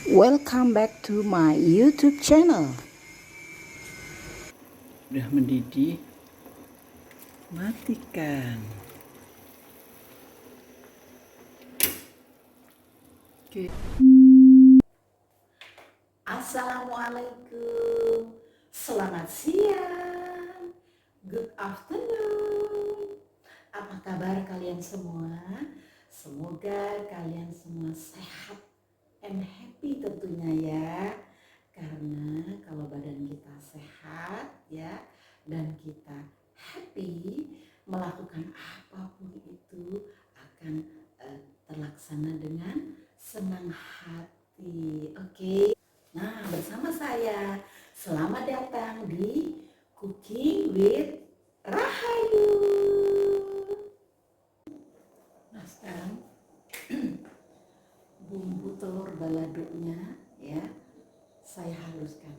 Welcome back to my YouTube channel. Udah mendidih, matikan. Oke. Assalamualaikum. Selamat siang. Good afternoon. Apa kabar kalian semua? Semoga kalian semua sehat and happy tentunya ya. Karena kalau badan kita sehat ya dan kita happy, melakukan apapun itu akan terlaksana dengan senang hati. Oke. Nah, bersama saya selamat datang di Cooking with Rahayu. Nah, sekarang bumbu telur baladonya ya saya haluskan.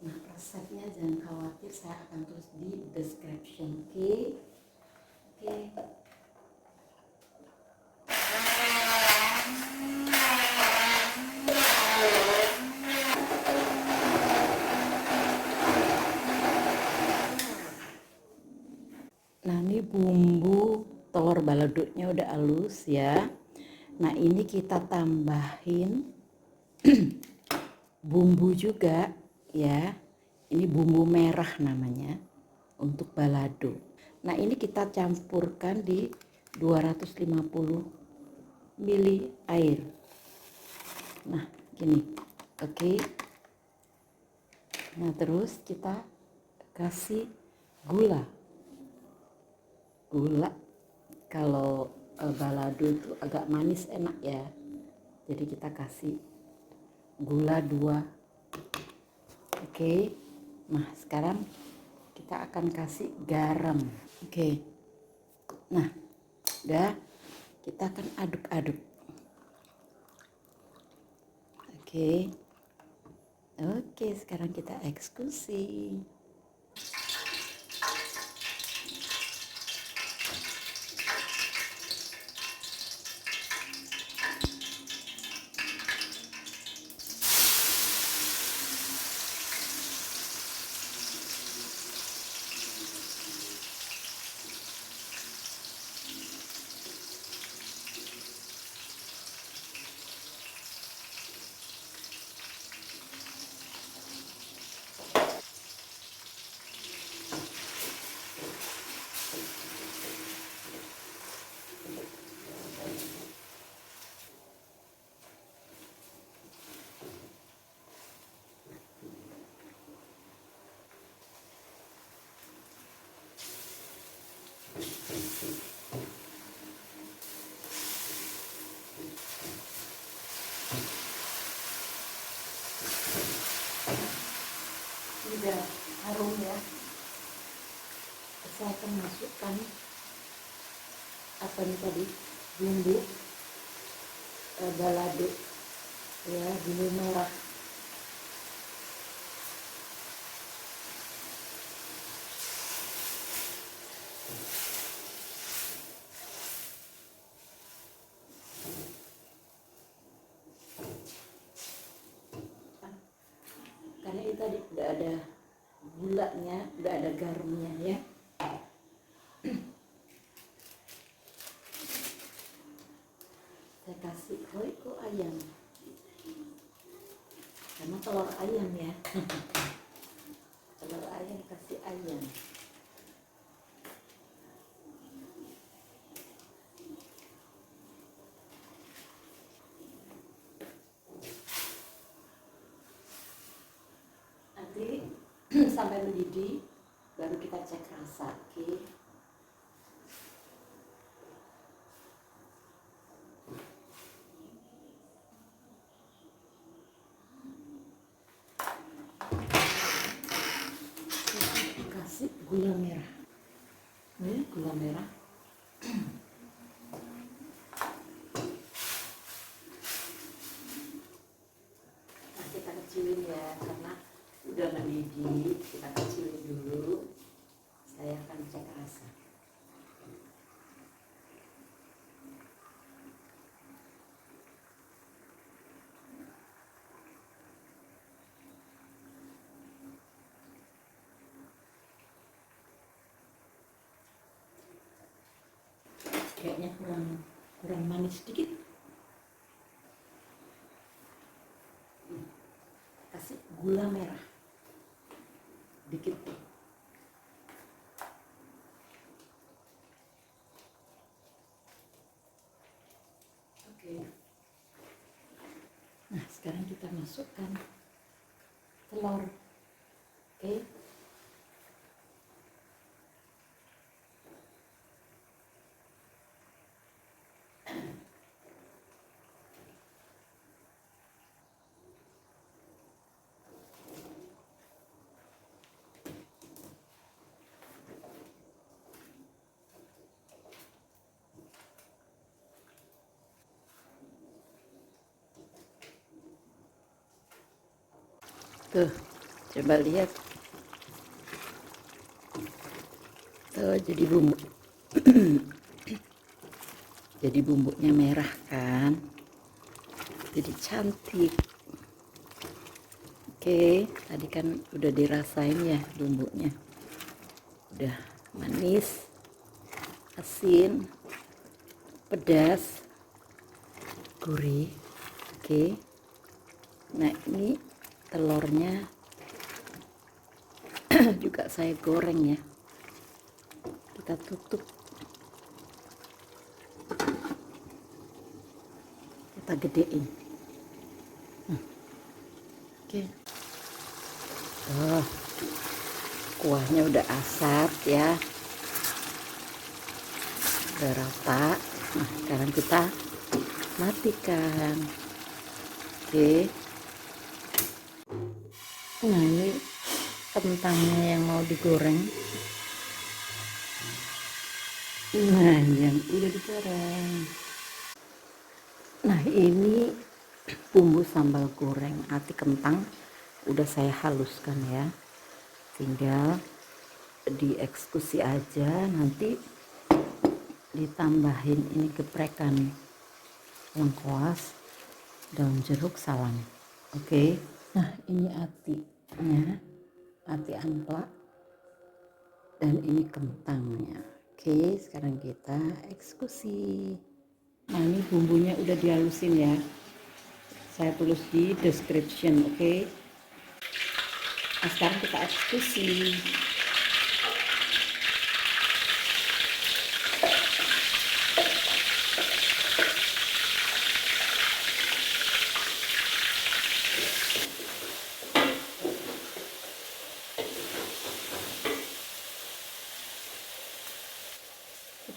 Nah, resepnya jangan khawatir, saya akan tulis di description. Oke. Nah, ini bumbu telur baladonya udah halus ya. Nah, ini kita tambahin bumbu juga ya. Ini bumbu merah namanya untuk balado. Nah, ini kita campurkan di 250 ml air. Nah, gini. Oke. Nah, terus kita kasih gula. Gula kalau balado itu agak manis enak ya. Jadi kita kasih gula 2. Oke. Nah, sekarang kita akan kasih garam. Oke. Nah, udah, kita akan aduk-aduk. Oke. Oke, sekarang kita eksekusi. Udah harum ya. Saya akan masukkan apa nih tadi, bumbu balado ya, bumbu merah. Karena itu tadi udah ada gulanya, udah ada garamnya ya. Saya kasih roiko ayam karena telur ayam ya. Telur ayam, kasih ayam. Nanti sampai mendidih baru kita cek rasa. Oke. Kasih gula merah. Ini gula merah. Nah, kita kecilin ya karena udah mendidih. Kita kecilin dulu. Saya akan cek rasa. Kayaknya kurang manis sedikit. Kasih gula merah dikit. Oke. Nah, sekarang kita masukkan telur. Oke. Tuh, coba lihat. Tuh, jadi bumbu. Jadi bumbunya merah kan? Jadi cantik. Oke, tadi kan udah dirasain ya bumbunya. Udah manis, asin, pedas, gurih. Oke. Nah, ini telurnya juga saya goreng ya. Kita tutup. Kita gedein. Oke. Oh, kuahnya udah asap ya. Udah rata. Nah, sekarang kita matikan. Oke. Nah, ini kentangnya yang mau digoreng. Nah, yang udah digoreng. Nah, ini bumbu sambal goreng ati kentang udah saya haluskan ya. Tinggal dieksekusi aja, nanti ditambahin ini geprekan lengkuas, daun jeruk, salam. Oke. Nah, ini atinya, ati amplak, dan ini kentangnya. Oke, sekarang kita eksekusi. Nah, ini bumbunya udah dihalusin ya. Saya tulis di description, oke. Nah, sekarang kita eksekusi.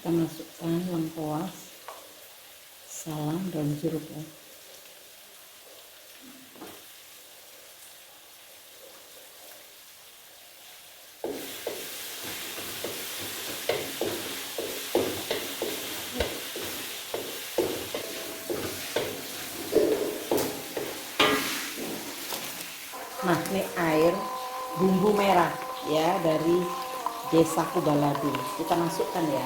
Kita masukkan lengkuas, salam, daun jeruk ya. Nah, ini air bumbu merah ya dari Desa Kubaladu. Kita masukkan ya.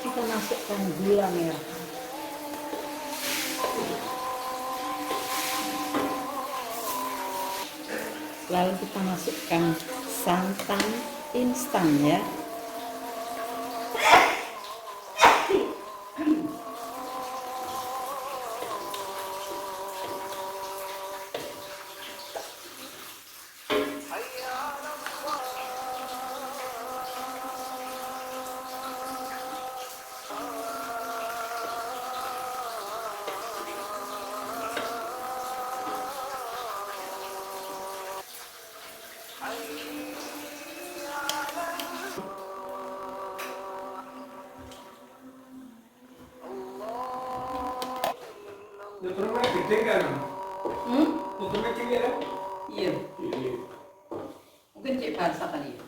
Kita masukkan gula merah. Lalu kita masukkan santan instan ya. Motornya gede kan? Motornya gede kan? Iya. Mungkin cek basah kali ya.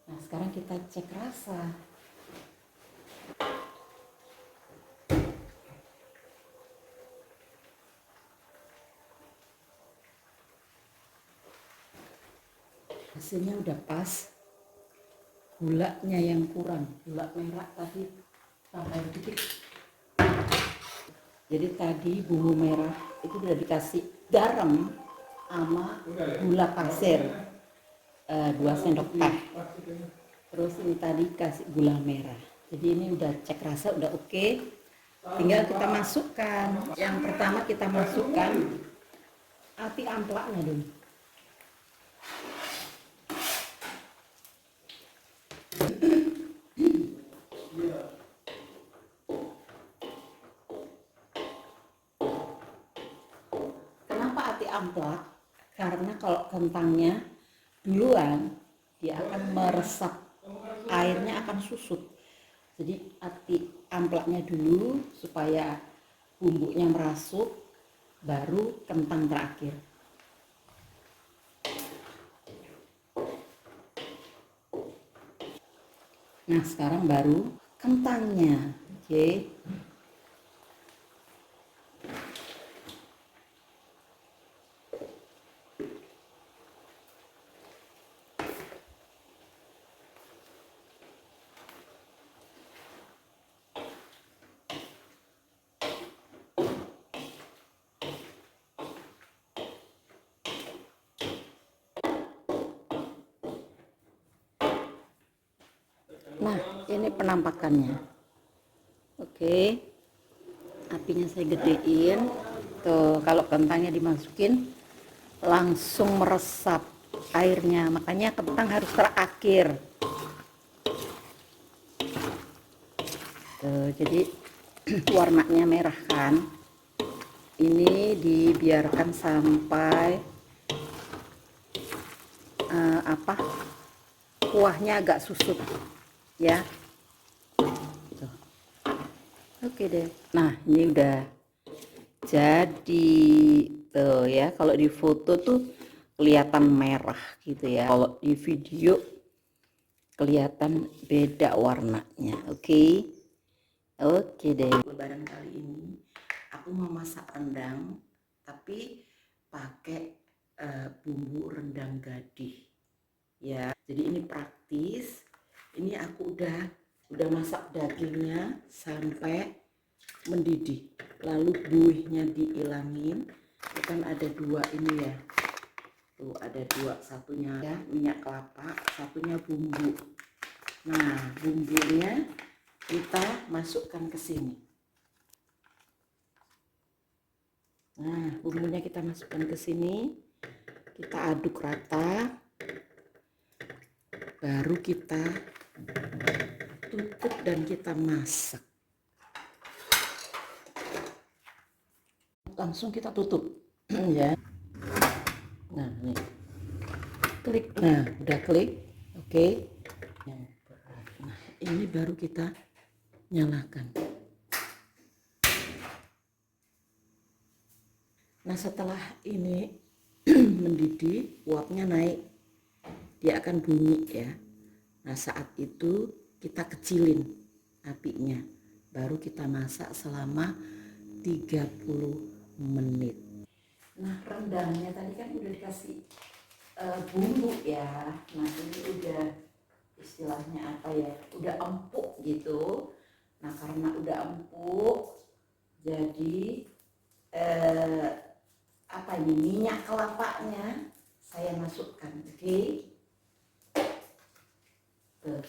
Nah, sekarang kita cek rasa. hasilnya udah pas. Gulanya yang kurang, gula merah tadi tambah dikit. Jadi tadi bumbu merah itu udah dikasih garam sama gula pasir 2 sendok teh. Terus ini tadi kasih gula merah. Jadi ini udah cek rasa udah oke. Tinggal kita masukkan. Yang pertama kita masukkan ati amplaknya dulu. Kenapa ati amplak? Karena kalau kentangnya duluan dia akan meresap, airnya akan susut. Jadi ati amplaknya dulu supaya bumbunya merasuk, baru kentang terakhir. Nah sekarang baru kentangnya, oke. Nah, ini penampakannya. Oke. Apinya saya gedein. Tuh, kalau kentangnya dimasukin langsung meresap airnya. Makanya kentang harus terakhir. Tuh, jadi warnanya merah kan. Ini dibiarkan sampai kuahnya agak susut. Ya, tuh. Oke deh. Nah ini udah jadi tuh ya. Kalau di foto tuh kelihatan merah gitu ya. Kalau di video kelihatan beda warnanya. Oke. Oke deh. Lebaran kali ini aku mau masak rendang, tapi pakai bumbu rendang gadih. Ya, jadi ini praktis. Ini aku udah masak dagingnya sampai mendidih, lalu buihnya dihilangin. Itu kan ada 2 ini ya, tuh ada 2, satunya ya minyak kelapa, satunya bumbu. Nah bumbunya kita masukkan ke sini. Nah bumbunya kita masukkan ke sini, kita aduk rata, baru kita tutup dan kita masak. Langsung kita tutup ya. Nah nih klik, nah udah klik, oke. Nah ini baru kita nyalakan. Nah setelah ini mendidih, uapnya naik, dia akan bunyi ya. Nah saat itu kita kecilin apinya, baru kita masak selama 30 menit. Nah rendangnya tadi kan udah dikasih bumbu ya. Nah ini udah istilahnya apa ya, udah empuk gitu. Nah karena udah empuk, jadi apa ini, minyak kelapanya saya masukkan, oke. Tuh.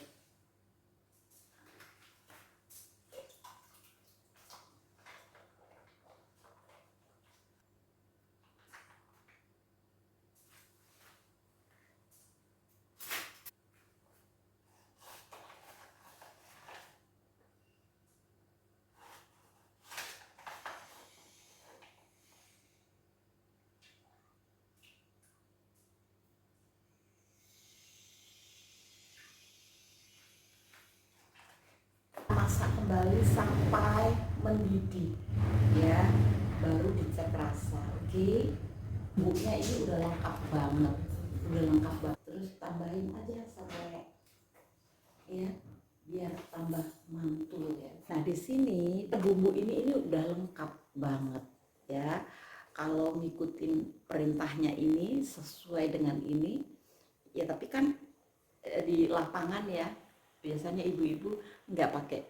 Masak kembali sampai mendidih ya, baru dicek rasa, oke. Bumbunya ini udah lengkap banget, terus tambahin aja sampai ya biar tambah mantul ya. Nah di sini bumbu ini udah lengkap banget ya. Kalau ngikutin perintahnya ini sesuai dengan ini ya, tapi kan di lapangan ya, biasanya ibu-ibu nggak pakai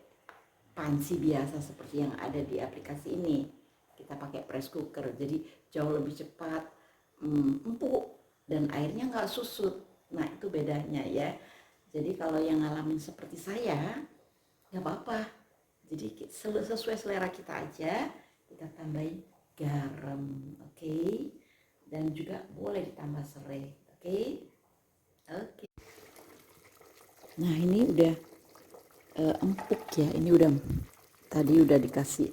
panci biasa seperti yang ada di aplikasi ini. Kita pakai press cooker, jadi jauh lebih cepat, empuk, dan airnya nggak susut. Nah itu bedanya ya. Jadi kalau yang ngalamin seperti saya, nggak apa-apa. Jadi sesuai selera kita aja, kita tambahin garam, oke? Dan juga boleh ditambah serai, oke? Oke. Nah ini udah empuk ya, ini udah tadi udah dikasih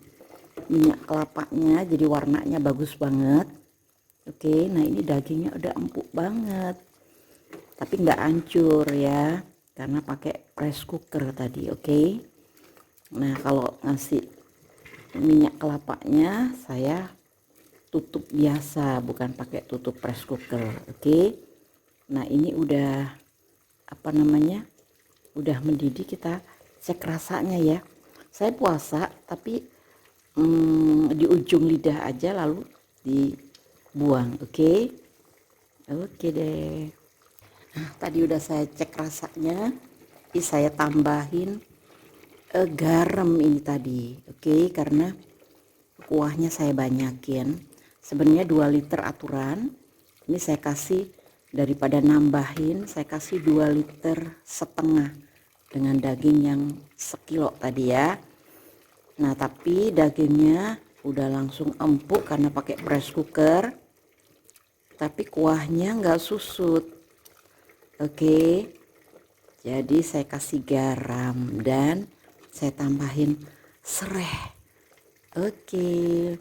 minyak kelapanya, jadi warnanya bagus banget. Oke, nah ini dagingnya udah empuk banget, tapi nggak hancur ya, karena pakai press cooker tadi. Oke, nah kalau ngasih minyak kelapanya saya tutup biasa, bukan pakai tutup press cooker. Oke, nah ini udah apa namanya, udah mendidih, kita cek rasanya ya. Saya puasa tapi di ujung lidah aja lalu dibuang. Oke, oke deh. Nah, tadi udah saya cek rasanya, ini saya tambahin garam ini tadi. Oke, karena kuahnya saya banyakin, sebenarnya 2 liter aturan, ini saya kasih, daripada nambahin saya kasih 2,5 liter dengan daging yang sekilo tadi ya. Nah tapi dagingnya udah langsung empuk karena pakai press cooker, tapi kuahnya nggak susut. Oke, jadi saya kasih garam dan saya tambahin serai. Oke,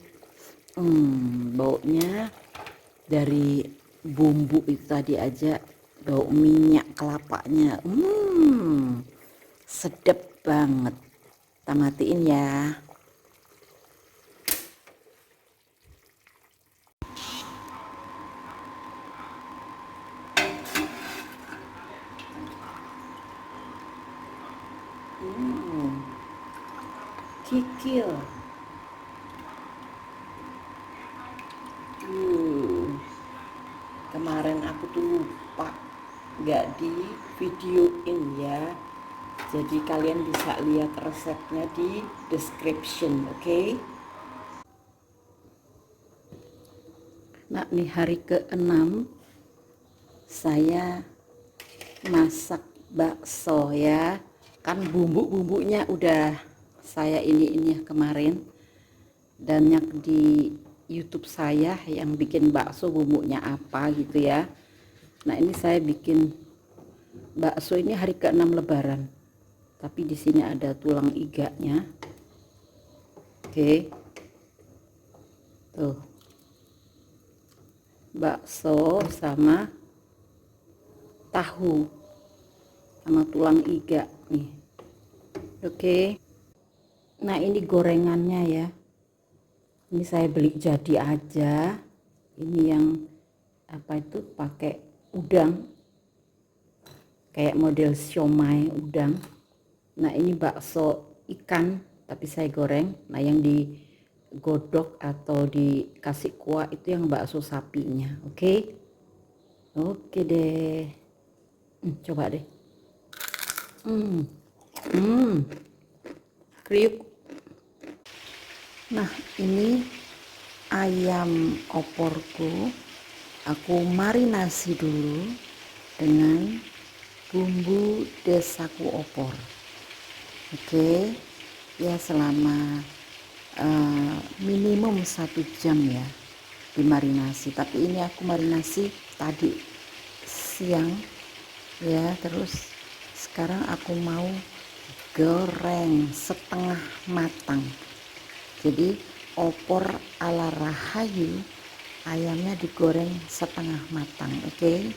baunya dari bumbu itu tadi aja, bau minyak kelapanya, sedap banget. Kita matiin ya. Kikil. Kemarin aku tuh lupa nggak di videoin ya, jadi kalian bisa lihat resepnya di description. Oke. Nah nih hari ke-6 saya masak bakso ya, kan bumbu-bumbunya udah saya ini kemarin, dan yang di YouTube saya yang bikin bakso bumbunya apa gitu ya. Nah ini saya bikin bakso ini hari ke-6 lebaran, tapi di sini ada tulang iganya. Oke, tuh bakso sama tahu sama tulang iga nih. Oke, nah ini gorengannya ya, ini saya beli jadi aja, ini yang apa itu, pakai udang kayak model siomay udang. Nah ini bakso ikan tapi saya goreng. Nah yang digodok atau dikasih kuah itu yang bakso sapinya. Oke, oke deh. Coba deh. Kriuk. Nah ini ayam oporku aku marinasi dulu dengan bumbu desaku opor. Oke ya, selama minimum 1 jam ya dimarinasi, tapi ini aku marinasi tadi siang ya. Terus sekarang aku mau goreng setengah matang, jadi opor ala Rahayu ayamnya digoreng setengah matang. Oke.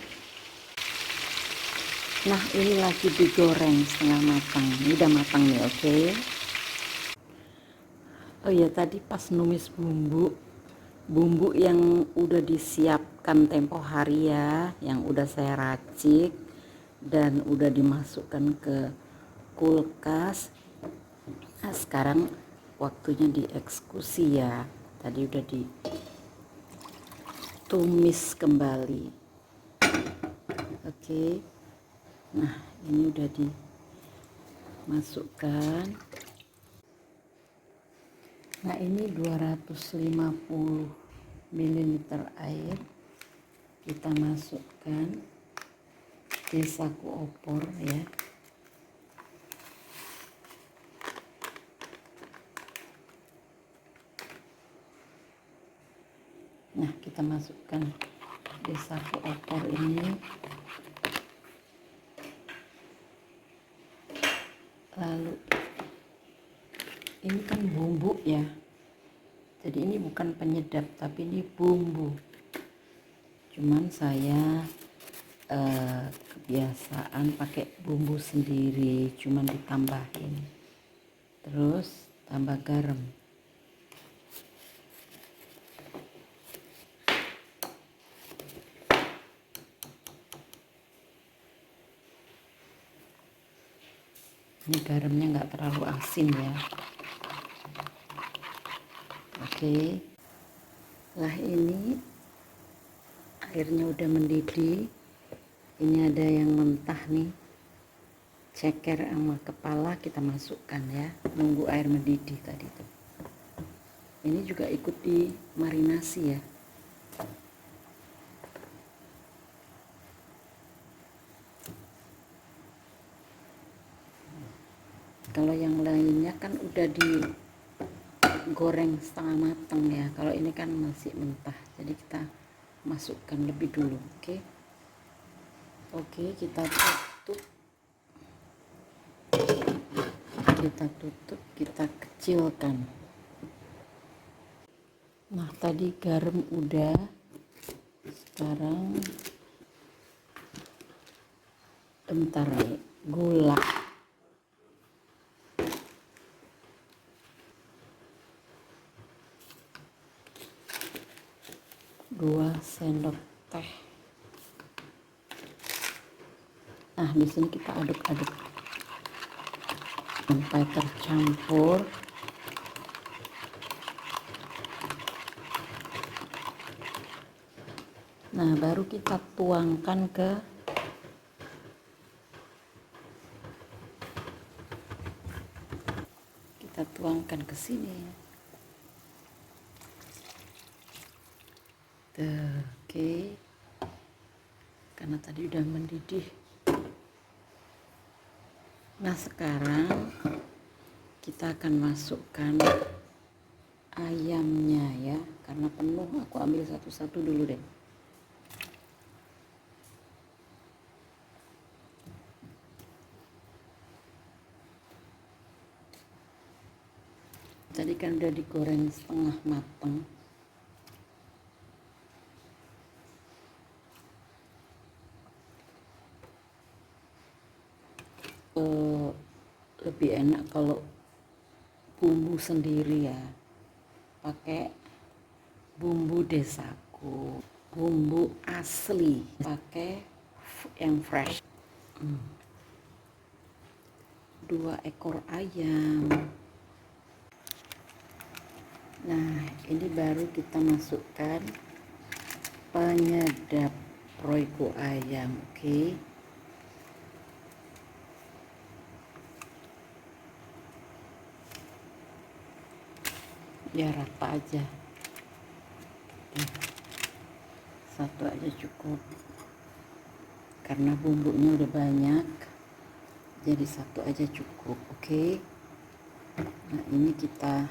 Nah ini lagi digoreng setengah matang, ini udah matang nih. Oke. Oh ya, tadi pas numis bumbu yang udah disiapkan tempo hari ya, yang udah saya racik dan udah dimasukkan ke kulkas. Nah sekarang waktunya dieksekusi ya, tadi udah ditumis kembali. Oke, Nah, ini udah dimasukkan. Nah, ini 250 ml air kita masukkan di saku opor ya. Nah, kita masukkan di saku opor ini. Lalu ini kan bumbu ya, jadi ini bukan penyedap tapi ini bumbu. Cuman saya kebiasaan pakai bumbu sendiri, cuman ditambahin, terus tambah garam. Ini garamnya nggak terlalu asin ya. Oke. Lah, ini airnya udah mendidih. Ini ada yang mentah nih, ceker sama kepala kita masukkan ya. Nunggu air mendidih tadi tuh. Ini juga ikut dimarinasi ya. Kalau yang lainnya kan udah digoreng setengah matang ya. Kalau ini kan masih mentah, jadi kita masukkan lebih dulu. Oke, kita tutup, kita kecilkan. Nah, tadi garam udah, sekarang bentar nih, gula. 2 sendok teh. Nah, di sini kita aduk-aduk sampai tercampur. Nah, baru kita tuangkan ke sini. Oke. Karena tadi udah mendidih. Nah, sekarang kita akan masukkan ayamnya ya. Karena penuh, aku ambil satu-satu dulu deh. Tadi kan udah digoreng setengah matang. Lebih enak kalau bumbu sendiri ya, pakai bumbu desaku, bumbu asli, pakai yang fresh. 2 ekor ayam. Nah, ini baru kita masukkan penyedap Royco ayam. Oke. Ya, rata aja. Satu aja cukup, karena bumbunya udah banyak, jadi satu aja cukup. Oke. Nah, ini kita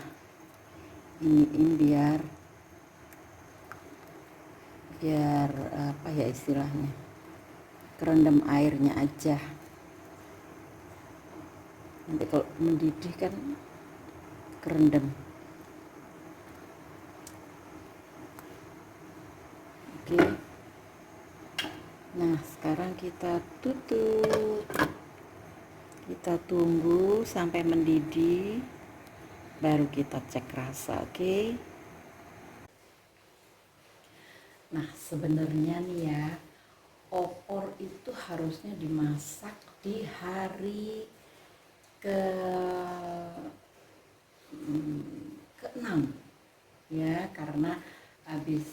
iniin biar apa ya istilahnya, kerendam airnya aja. Nanti kalau mendidih kan kerendam. Oke. Nah, sekarang kita tutup. Kita tunggu sampai mendidih, baru kita cek rasa. Oke. Nah, sebenarnya nih ya, opor itu harusnya dimasak di hari ke-6 ya, karena habis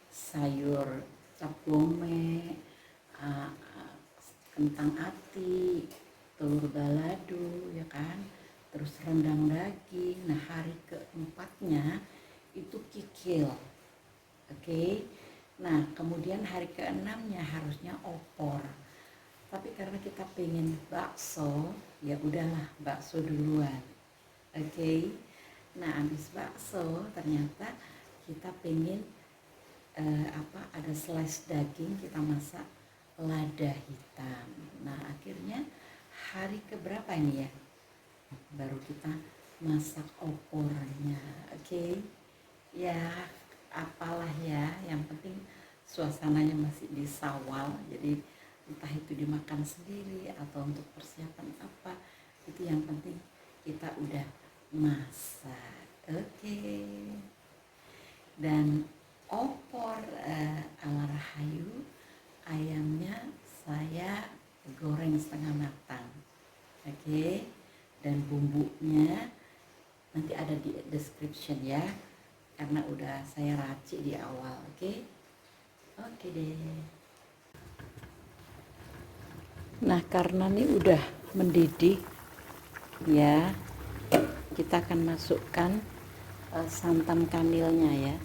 sayur cap gome, kentang ati, telur balado, ya kan, terus rendang daging. Nah, hari keempatnya itu kikil, oke. Nah, kemudian hari keenamnya harusnya opor. Tapi karena kita pengen bakso, ya udahlah bakso duluan, oke. Nah, habis bakso ternyata kita pengen ada slice daging, kita masak lada hitam. Nah, akhirnya hari keberapa ini ya baru kita masak opornya, oke. Ya apalah ya, yang penting suasananya masih di Sawal, jadi entah itu dimakan sendiri atau untuk persiapan apa, itu yang penting kita udah masak, oke. Dan opor ala Rahayu, ayamnya saya goreng setengah matang, oke. Dan bumbunya nanti ada di description ya, karena udah saya racik di awal, oke. Oke deh. Nah, karena ini udah mendidih ya, kita akan masukkan santan kanilnya ya.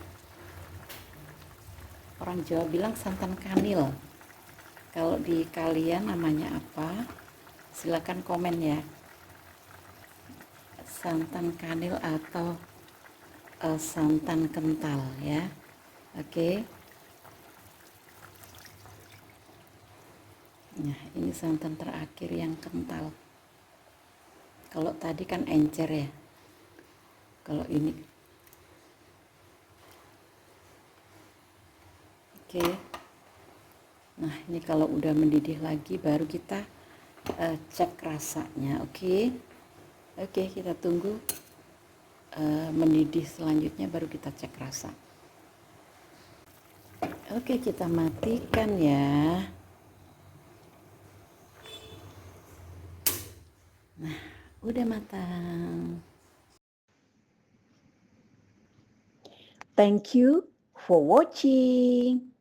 Orang Jawa bilang santan kanil. Kalau di kalian namanya apa? Silakan komen ya. Santan kanil atau santan kental ya. Oke. Nah, ini santan terakhir yang kental. Kalau tadi kan encer ya. Kalau ini oke. Nah, ini kalau udah mendidih lagi baru kita cek rasanya, oke. Oke, kita tunggu mendidih selanjutnya baru kita cek rasa. Oke, kita matikan ya. Nah, udah matang. Thank you for watching.